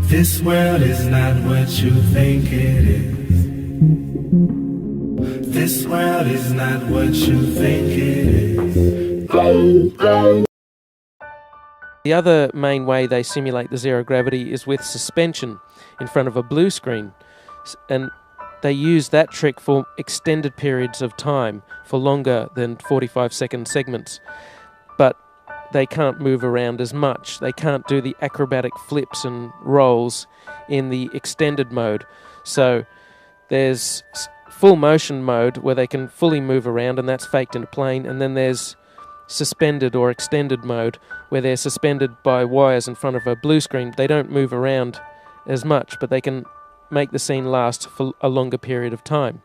This world is not what you think it is. This world is not what you think it is. The other main way they simulate the zero gravity is with suspension in front of a blue screen. And they use that trick for extended periods of time, for longer than 45-second segments. But they can't move around as much. They can't do the acrobatic flips and rolls in the extended mode. So there's full motion mode where they can fully move around, and that's faked in a plane. And then there's suspended or extended mode where they're suspended by wires in front of a blue screen. They don't move around as much, but they can make the scene last for a longer period of time.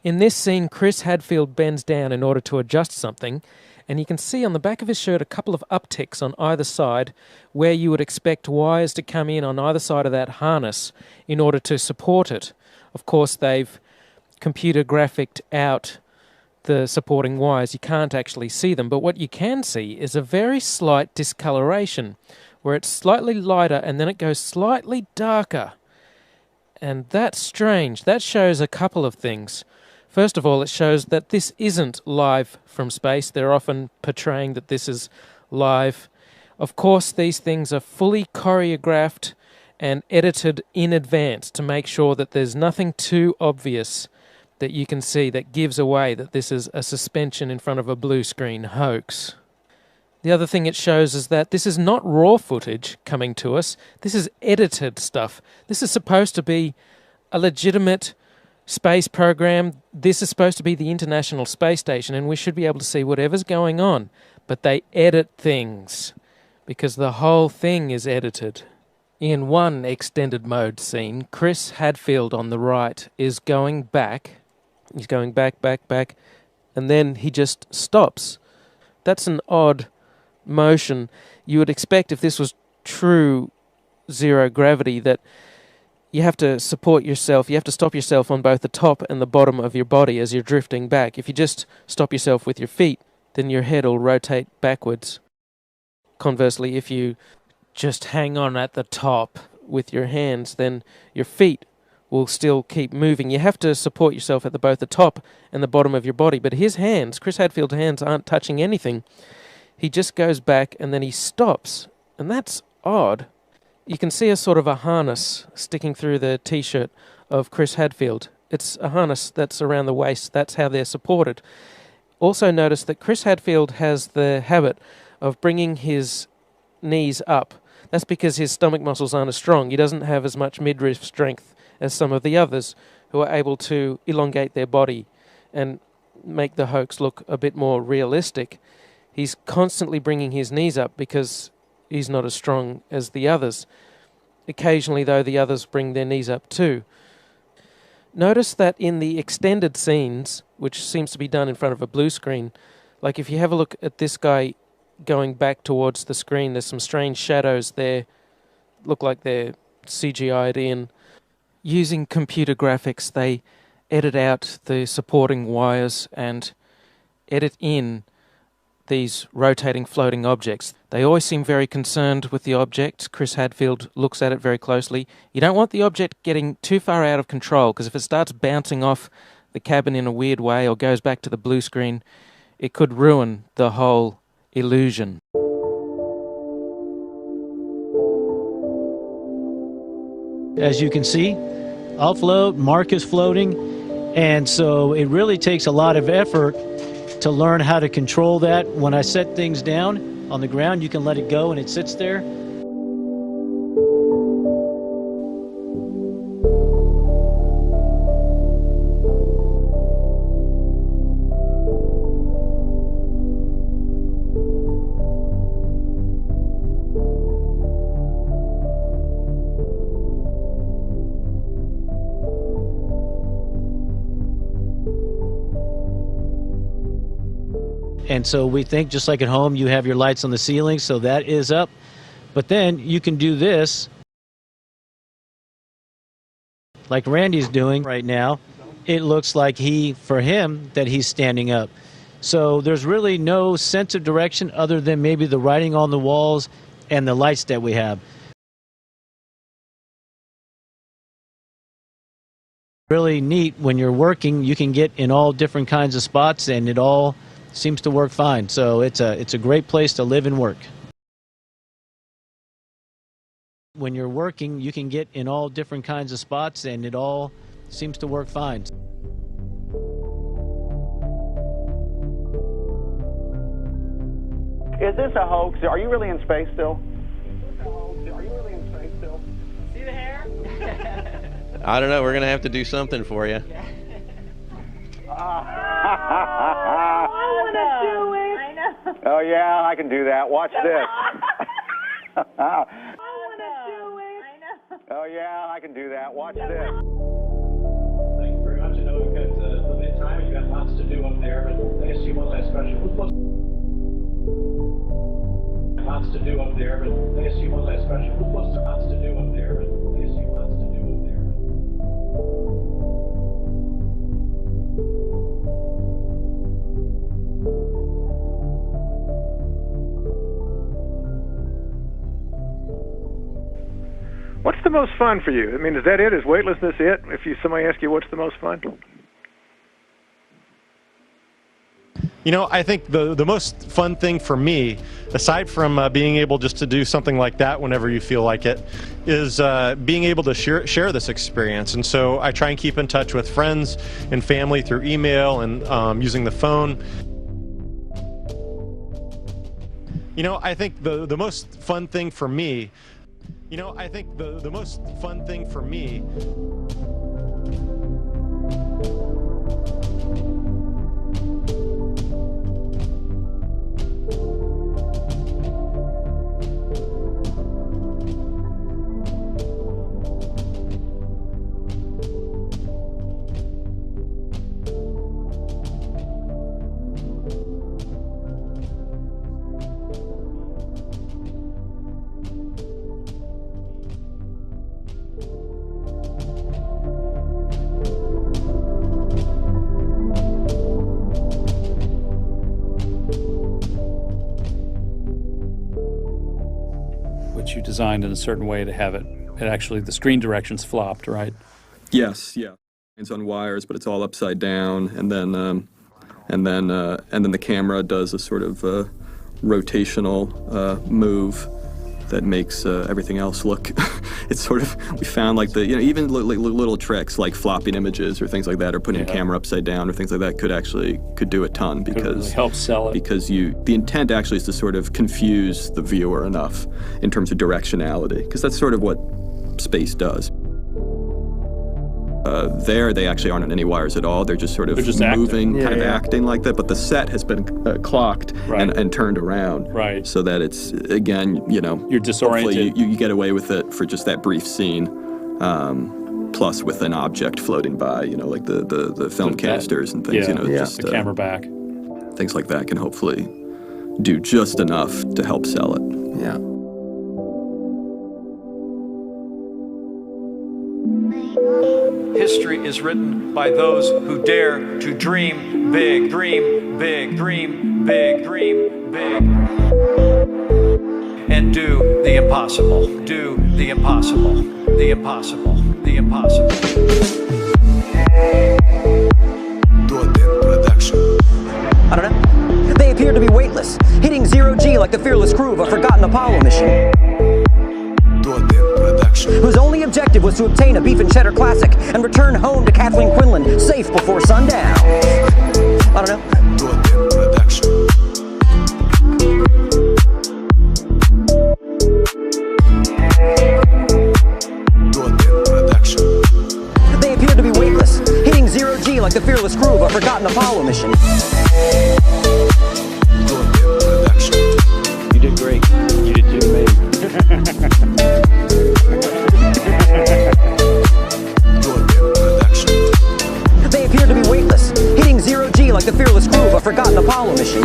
In this scene, Chris Hadfield bends down in order to adjust something, and you can see on the back of his shirt a couple of upticks on either side where you would expect wires to come in on either side of that harness in order to support it. Of course, they've computer graphicked out the supporting wires. You can't actually see them, but what you can see is a very slight discoloration where it's slightly lighter and then it goes slightly darker. And that's strange. That shows a couple of things. First of all, it shows that this isn't live from space. They're often portraying that this is live. Of course, these things are fully choreographed and edited in advance to make sure that there's nothing too obvious that you can see that gives away that this is a suspension in front of a blue screen hoax. The other thing it shows is that this is not raw footage coming to us. This is edited stuff. This is supposed to be a legitimate space program. This is supposed to be the International Space Station, and we should be able to see whatever's going on. But they edit things because the whole thing is edited. In one extended mode scene, Chris Hadfield on the right is going back. He's going back, and then he just stops. That's an odd motion. You would expect if this was true zero gravity that you have to support yourself, you have to stop yourself on both the top and the bottom of your body as you're drifting back. If you just stop yourself with your feet, then your head will rotate backwards. Conversely, if you just hang on at the top with your hands, then your feet will still keep moving. You have to support yourself at both the top and the bottom of your body. But his hands, Chris Hadfield's hands, aren't touching anything. He just goes back and then he stops. And that's odd. You can see a sort of a harness sticking through the t-shirt of Chris Hadfield. It's a harness that's around the waist. That's how they're supported. Also notice that Chris Hadfield has the habit of bringing his knees up. That's because his stomach muscles aren't as strong. He doesn't have as much midriff strength as some of the others who are able to elongate their body and make the hoax look a bit more realistic. He's constantly bringing his knees up because he's not as strong as the others. Occasionally, though, the others bring their knees up too. Notice that in the extended scenes, which seems to be done in front of a blue screen, like if you have a look at this guy going back towards the screen, there's some strange shadows there, look like they're CGI'd in. Using computer graphics, they edit out the supporting wires and edit in these rotating floating objects. They always seem very concerned with the object. Chris Hadfield looks at it very closely. You don't want the object getting too far out of control, because if it starts bouncing off the cabin in a weird way or goes back to the blue screen, it could ruin the whole illusion. As you can see, I'll float, Mark is floating, and so it really takes a lot of effort to learn how to control that. When I set things down on the ground, you can let it go and it sits there. And so we think just like at home, you have your lights on the ceiling, so that is up. But then you can do this like Randy's doing right now. It looks like for him, that he's standing up. So there's really no sense of direction other than maybe the writing on the walls and the lights that we have. Really neat when you're working, you can get in all different kinds of spots and it all seems to work fine. So it's a great place to live and work. When you're working, you can get in all different kinds of spots and it all seems to work fine. Is this a hoax? Are you really in space still? See the hair? I don't know. We're going to have to do something for you. I know. Oh, yeah, I can do that. Watch this. Oh, yeah, I can do that. Watch this. Thank you very much. I know we've got limited time and you've got lots to do up there, but I guess you want that special. Lots to do up there, but I guess you want that special. Lots to do up there, but I guess you want lots to do up there. What's the most fun for you? I mean, is that it? Is weightlessness it? If somebody asks you what's the most fun? You know, I think the most fun thing for me, aside from being able just to do something like that whenever you feel like it, is being able to share this experience. And so I try and keep in touch with friends and family through email and using the phone. You know, I think the most fun thing for me, the most fun thing for me you designed in a certain way to have it actually the screen directions flopped, right? Yes, yeah. It's on wires, but it's all upside down, and then the camera does a sort of rotational move that makes everything else look. It's sort of, we found like even little tricks like flopping images or things like that, or putting a camera upside down or things like that could do a ton, because could really help sell it. Because the intent actually is to sort of confuse the viewer enough in terms of directionality, because that's sort of what space does. There, they actually aren't on any wires at all. They're just sort of moving, kind of acting like that. But the set has been clocked and turned around, so that it's, again, you're disoriented. You get away with it for just that brief scene, plus with an object floating by, like the film canisters and things. Just the camera back. Things like that can hopefully do just enough to help sell it. Yeah. History is written by those who dare to dream big, dream big, dream big, dream big. And do the impossible, do the impossible, the impossible, the impossible. I don't know. They appear to be weightless, hitting zero-G like the fearless crew of a forgotten Apollo mission, whose only objective was to obtain a beef and cheddar classic and return home to Kathleen Quinlan safe before sundown. I don't know. They appear to be weightless, hitting zero-G like the fearless crew of a forgotten Apollo mission. You did great. You did amazing. They appear to be weightless, hitting zero-G like the fearless crew of a forgotten Apollo mission.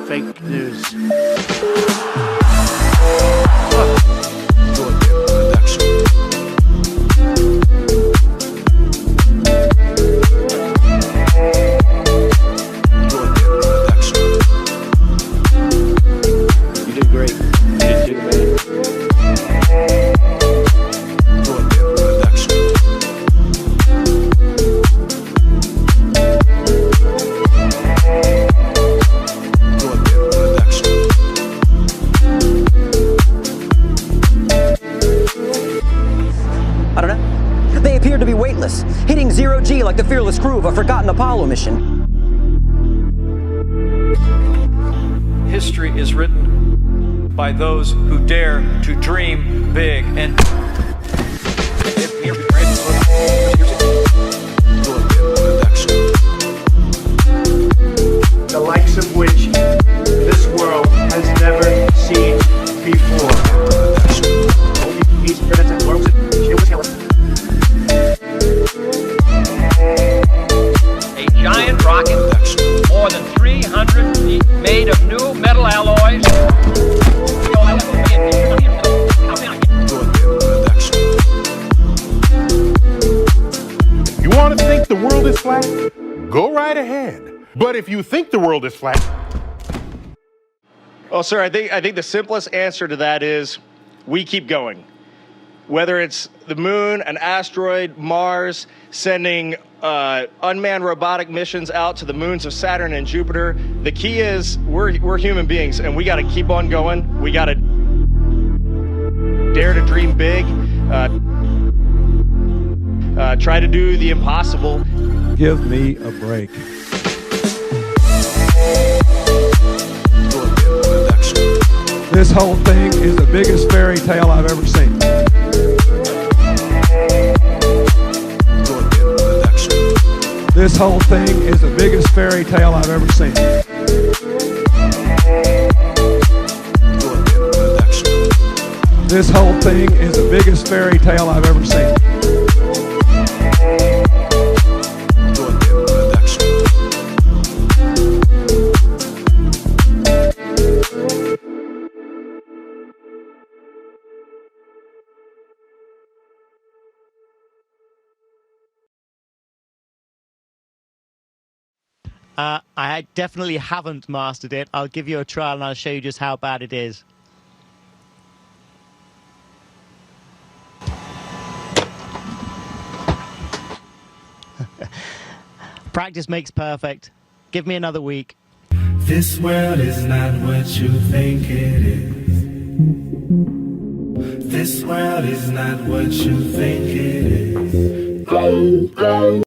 Fake news. You did great. You did too, man. Appeared to be weightless, hitting 0G like the fearless crew of a forgotten Apollo mission. History is written by those who dare to dream big and the likes of which this world has never seen before. A giant rocket, more than 300 feet, made of new metal alloys. You want to think the world is flat? Go right ahead. But if you think the world is flat... Well, sir, I think the simplest answer to that is we keep going. Whether it's the moon, an asteroid, Mars, sending unmanned robotic missions out to the moons of Saturn and Jupiter, the key is we're human beings and we got to keep on going. We got to dare to dream big, try to do the impossible. Give me a break. This whole thing is the biggest fairy tale I've ever seen. This whole thing is the biggest fairy tale I've ever seen. This whole thing is the biggest fairy tale I've ever seen. I definitely haven't mastered it. I'll give you a trial and I'll show you just how bad it is. Practice makes perfect. Give me another week. This world is not what you think it is. This world is not what you think it is.